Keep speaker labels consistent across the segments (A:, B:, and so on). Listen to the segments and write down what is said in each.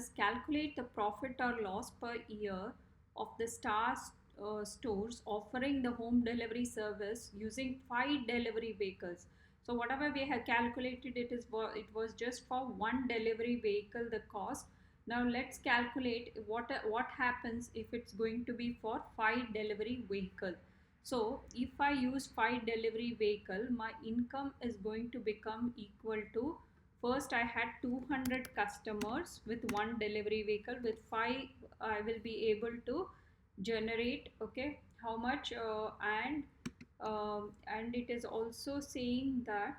A: is calculate the profit or loss per year of the stores offering the home delivery service using 5 delivery vehicles. So whatever we have calculated, it was just for one delivery vehicle the cost. Now let's calculate what happens if it's going to be for 5 delivery vehicle. So if I use 5 delivery vehicle, my income is going to become equal to, first I had 200 customers with one delivery vehicle. With 5 I will be able to generate, okay, how much, and it is also saying that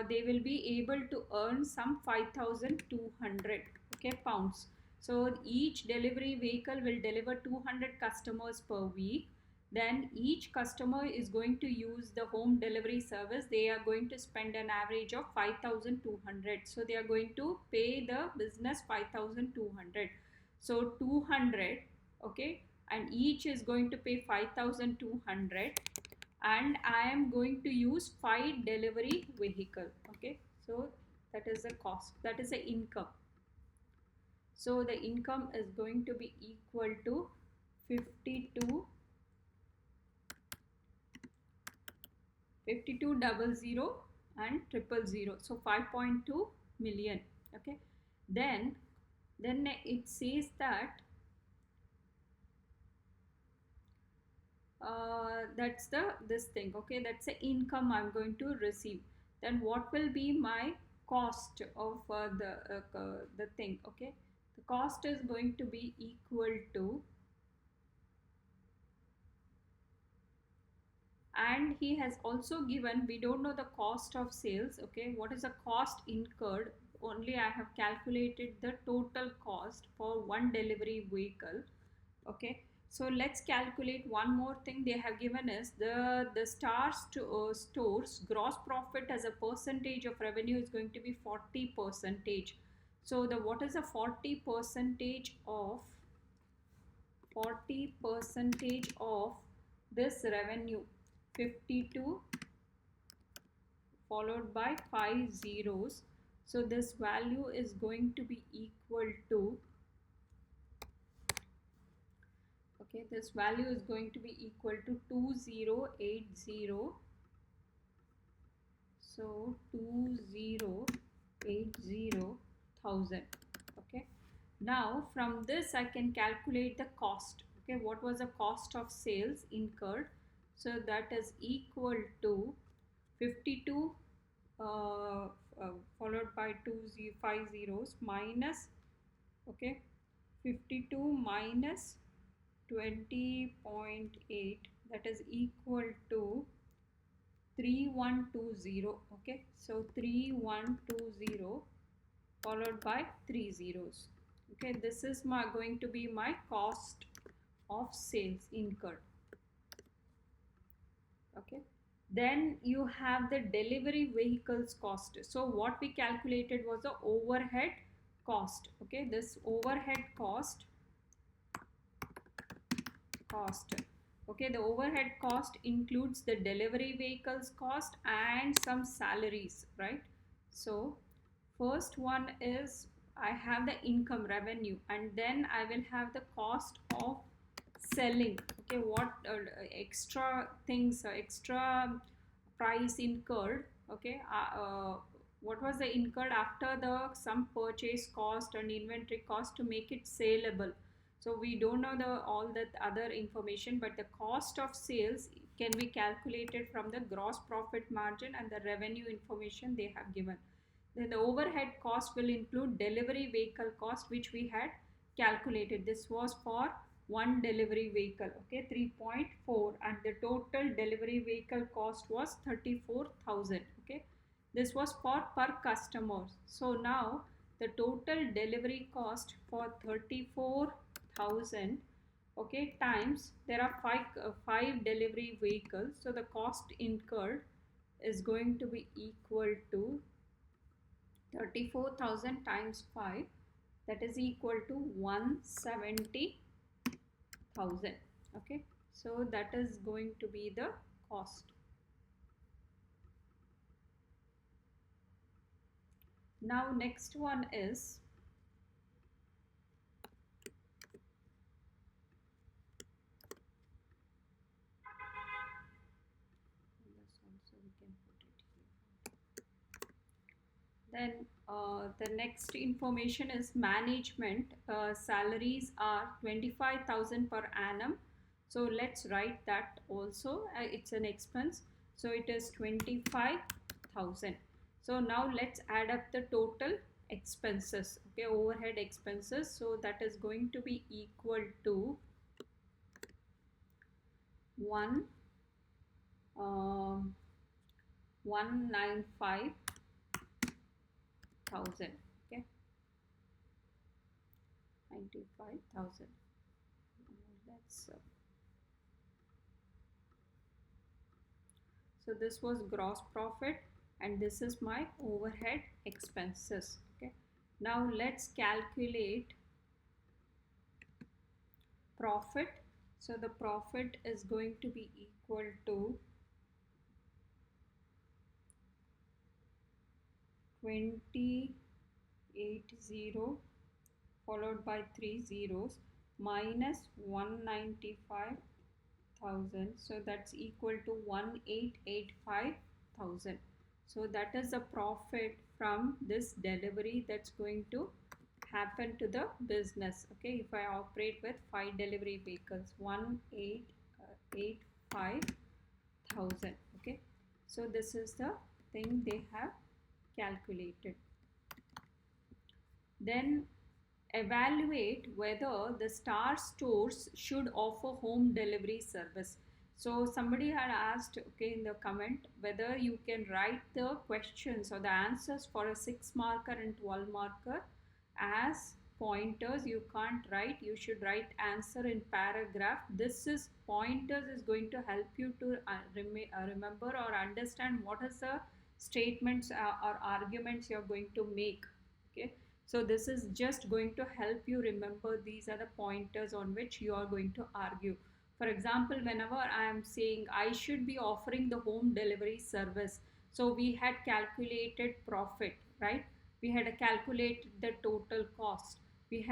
A: they will be able to earn some 5200, okay, pounds. So each delivery vehicle will deliver 200 customers per week. Then each customer is going to use the home delivery service. They are going to spend an average of 5200, so they are going to pay the business 5200. So 200, okay, and each is going to pay 5200, and I am going to use 5 delivery vehicle, okay. So that is the cost, that is the income. So the income is going to be equal to 52 5200 and 000, so 5.2 million, okay. Then it says that that's the this thing, okay, that's the income I'm going to receive. Then what will be my cost of the thing, okay. The cost is going to be equal to, and he has also given, we don't know the cost of sales, okay, what is the cost incurred. Only I have calculated the total cost for one delivery vehicle, okay. So let's calculate one more thing they have given us. The stores gross profit as a percentage of revenue is going to be 40%. So the what is the 40% of this revenue? 52 followed by 5 zeros. So this value is going to be equal to, okay, this value is going to be equal to 2080. So 2080,000, okay. Now from this I can calculate the cost, okay, what was the cost of sales incurred. So that is equal to 52 followed by 5 zeros minus, okay, 52 minus 20.8, that is equal to 3120, okay. So 3120 followed by 3 zeros, okay. This is going to be my cost of sales incurred, okay. Then you have the delivery vehicles cost. So what we calculated was the overhead cost, okay. This overhead cost, okay, the overhead cost includes the delivery vehicles cost and some salaries, right. So first one is I have the income revenue, and then I will have the cost of selling, okay, what extra things, extra price incurred, okay. What was the incurred after the some purchase cost and inventory cost to make it saleable. So we don't know the all that other information, but the cost of sales can be calculated from the gross profit margin and the revenue information they have given. Then the overhead cost will include delivery vehicle cost, which we had calculated. This was for one delivery vehicle, okay, 3.4, and the total delivery vehicle cost was 34,000, okay. This was for per customer. So now the total delivery cost for 34,000, okay, times there are five delivery vehicles, so the cost incurred is going to be equal to 34,000 times 5, that is equal to 170,000, okay. So that is going to be the cost. Now next one is Then the next information is management salaries are 25,000 per annum. So let's write that also. It's an expense. So it is 25,000. So now let's add up the total expenses. Okay, overhead expenses. So that is going to be equal to 1 um, 195,000. Okay, 95,000. That's so this was gross profit and this is my overhead expenses. Okay, now let's calculate profit. So the profit is going to be equal to 2080 followed by 3 zeros minus 195,000. So that's equal to 1885,000. So that is the profit from this delivery that's going to happen to the business. Okay, if I operate with 5 delivery vehicles, 1885,000. Okay, so this is the thing they have calculated. Then evaluate whether the star stores should offer home delivery service. So somebody had asked, okay, in the comment whether you can write the questions or the answers for a 6 marker and 12 marker as pointers. You can't write, you should write answer in paragraph. This is pointers is going to help you to remember or understand what is the statements or arguments you're going to make. Okay, so this is just going to help you remember these are the pointers on which you are going to argue. For example, whenever I am saying I should be offering the home delivery service, so we had calculated profit, right? We had calculated the total cost. We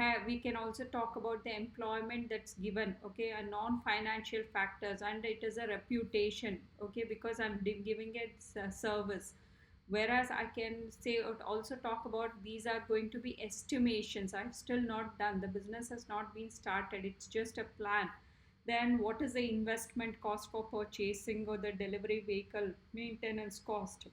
A: can also talk about the employment that's given, okay, a non-financial factors, and it is a reputation, okay, because I'm giving it service. Whereas I can say also talk about these are going to be estimations. I've still not done, the business has not been started, it's just a plan. Then what is the investment cost for purchasing or the delivery vehicle, maintenance cost,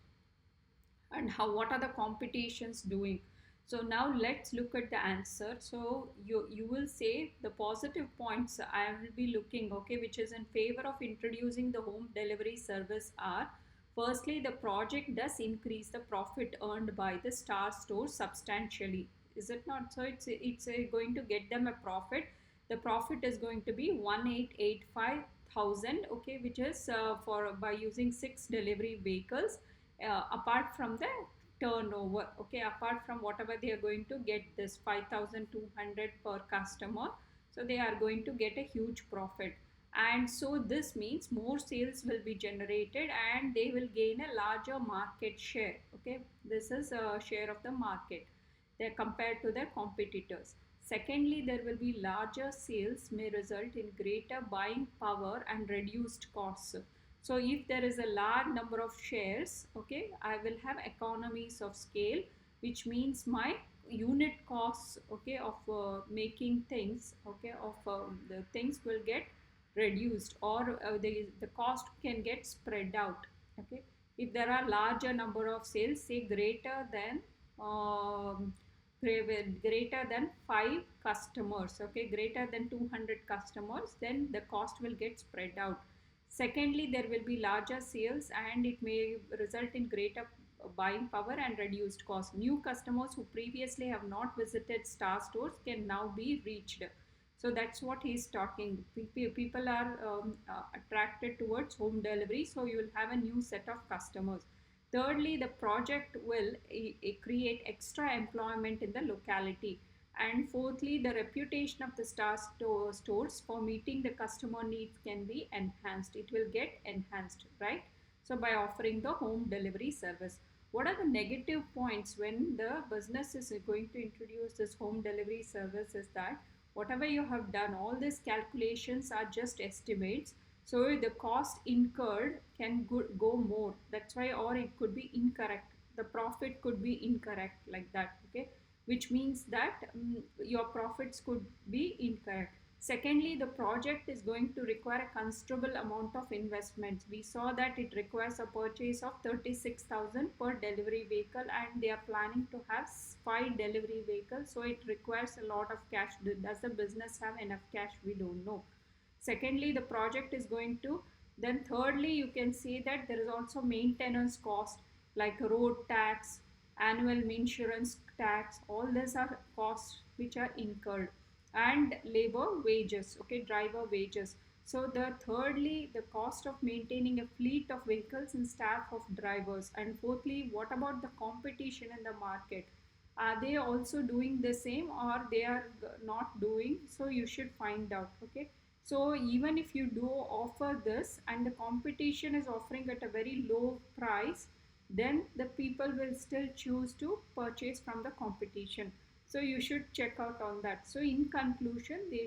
A: and how what are the competitions doing. So now let's look at the answer. So you will say the positive points I will be looking, okay, which is in favor of introducing the home delivery service are: firstly, the project does increase the profit earned by the star store substantially. Is it not so? It's going to get them a profit. The profit is going to be 1885,000, okay, which is for by using 6 delivery vehicles, apart from the turnover, okay, apart from whatever they are going to get, this 5200 per customer, so they are going to get a huge profit. And so this means more sales will be generated and they will gain a larger market share. Okay, this is a share of the market they compared to their competitors. Secondly, there will be larger sales may result in greater buying power and reduced costs. So if there is a large number of shares, okay, I will have economies of scale, which means my unit costs, okay, of making things, okay, of the things will get reduced, or the cost can get spread out. Okay, if there are larger number of sales, say um, greater than 5 customers, okay, greater than 200 customers, then the cost will get spread out. Secondly, there will be larger sales and it may result in greater buying power and reduced cost. New customers who previously have not visited star stores can now be reached. So that's what he's talking. People are attracted towards home delivery, so you will have a new set of customers. Thirdly, the project will create extra employment in the locality. And fourthly, the reputation of the stores for meeting the customer needs can be enhanced. It will get enhanced, right? So by offering the home delivery service. What are the negative points when the business is going to introduce this home delivery service is that whatever you have done, all these calculations are just estimates. So the cost incurred can go more. That's why, or it could be incorrect. the profit could be incorrect, like that. Okay, which means that your profits could be incorrect. Secondly, the project is going to require a considerable amount of investments. We saw that it requires a purchase of 36,000 per delivery vehicle, and they are planning to have 5 delivery vehicles. So it requires a lot of cash. Does the business have enough cash? We don't know. Secondly, the project is going to, then thirdly, you can say that there is also maintenance cost like road tax, annual insurance tax. All these are costs which are incurred, and labor wages, okay, driver wages. So the thirdly, the cost of maintaining a fleet of vehicles and staff of drivers. And fourthly, what about the competition in the market? Are they also doing the same, or they are not doing? So you should find out. Okay, so even if you do offer this and the competition is offering at a very low price, then the people will still choose to purchase from the competition. So you should check out on that. So in conclusion, they